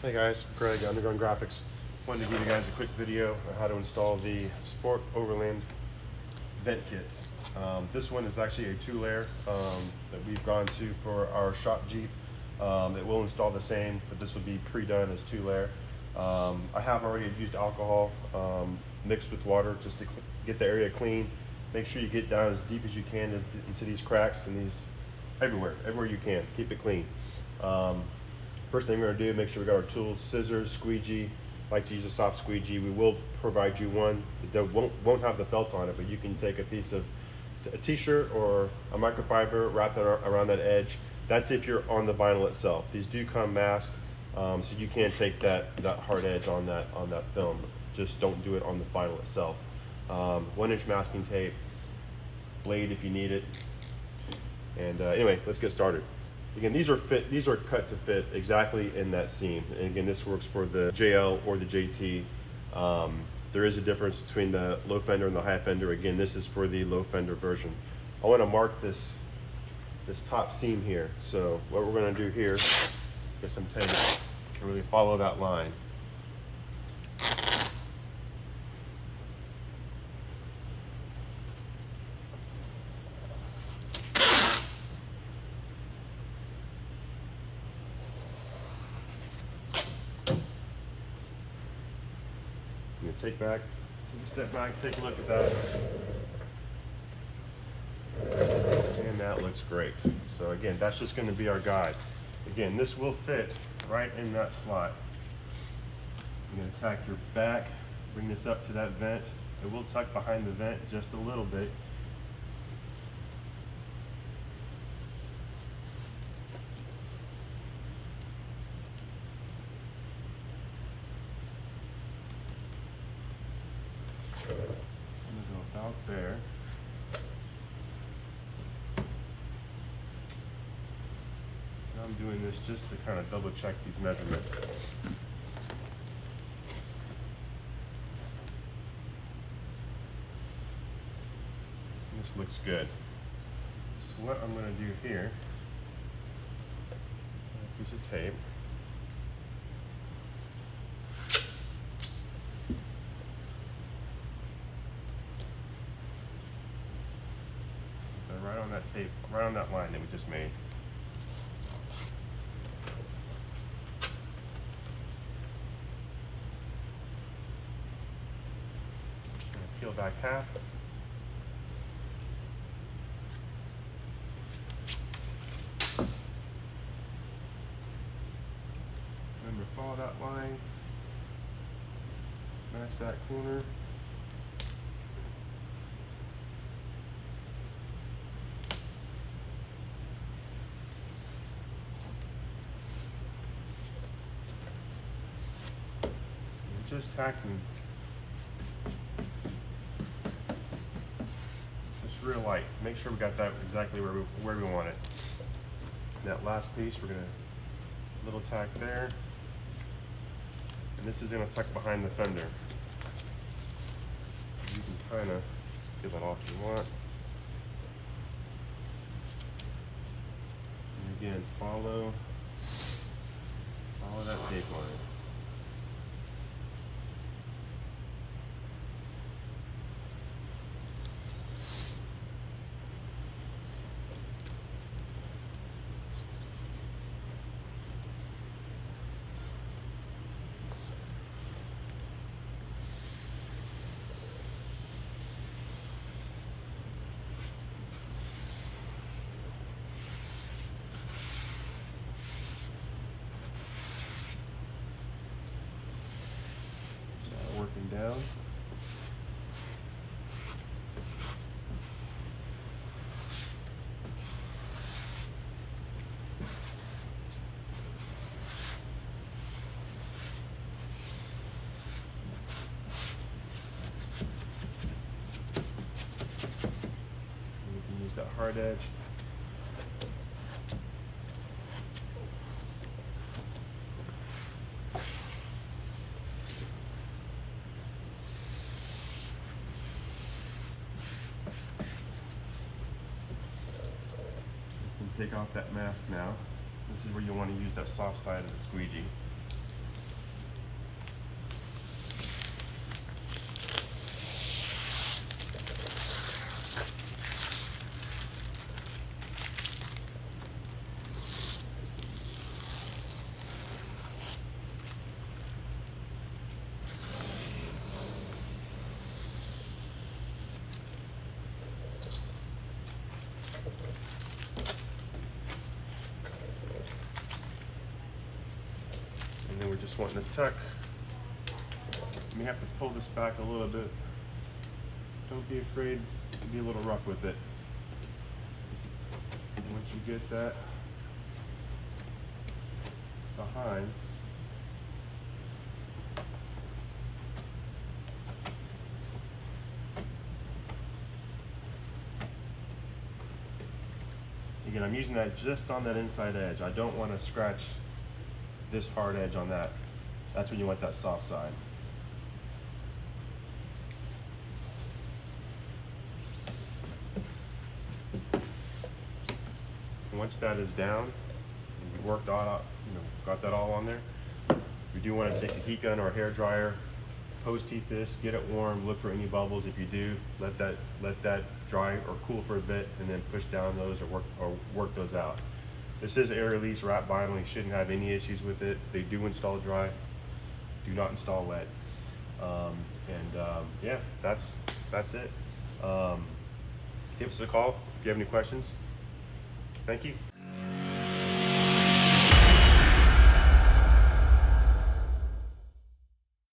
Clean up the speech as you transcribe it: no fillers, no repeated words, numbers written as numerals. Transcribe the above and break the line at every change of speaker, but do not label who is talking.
Hey guys, Craig, Underground Graphics. Wanted to give you guys a quick video on how to install the Sport Overland vent kits. This one is actually a two-layer that we've gone to for our shop Jeep. It will install the same, but this will be pre-done as two-layer. I have already used alcohol mixed with water just to get the area clean. Make sure you get down as deep as you can into these cracks and these everywhere you can. Keep it clean. First thing we're going to do, make sure we got our tools, scissors, squeegee. I like to use a soft squeegee. We will provide you one that won't have the felt on it, but you can take a piece of a t-shirt or a microfiber, wrap that around that edge. That's if you're on the vinyl itself. These do come masked, so you can't take that hard edge on that film. Just don't do it on the vinyl itself. 1-inch masking tape, blade if you need it. And anyway, let's get started. Again, these are cut to fit exactly in that seam. And again, this works for the JL or the JT. There is a difference between the low fender and the high fender. Again, this is for the low fender version. I want to mark this top seam here. So what we're going to do here, get some tape and really follow that line. Take a step back, take a look at that. And that looks great. So again, that's just going to be our guide. Again, this will fit right in that slot. You're going to tack your back, bring this up to that vent. It will tuck behind the vent just a little bit. Out there. And I'm doing this just to kind of double check these measurements. This looks good. So what I'm going to do here, a piece of tape. Right on that tape, right on that line that we just made. Peel back half. Remember, follow that line. Match that corner. Just tacking, just real light. Make sure we got that exactly where we want it. That last piece, we're gonna little tack there, and this is gonna tuck behind the fender. You can kind of get that off if you want. And again, follow that tape line. Working down. You can use that hard edge. Take off that mask now. This is where you want to use that soft side of the squeegee. just wanting to tuck. You may have to pull this back a little bit. Don't be afraid to be a little rough with it. And once you get that behind, again, I'm using that just on that inside edge. I don't want to scratch this hard edge on that. That's when you want that soft side. Once that is down, and we worked all out, got that all on there, you do want to take a heat gun or a hair dryer, post heat this, get it warm, look for any bubbles. If you do, let that dry or cool for a bit, and then push down those or work those out. This is air release wrap vinyl. You shouldn't have any issues with it. They do install dry, do not install wet. Yeah, that's it. Give us a call if you have any questions. Thank you.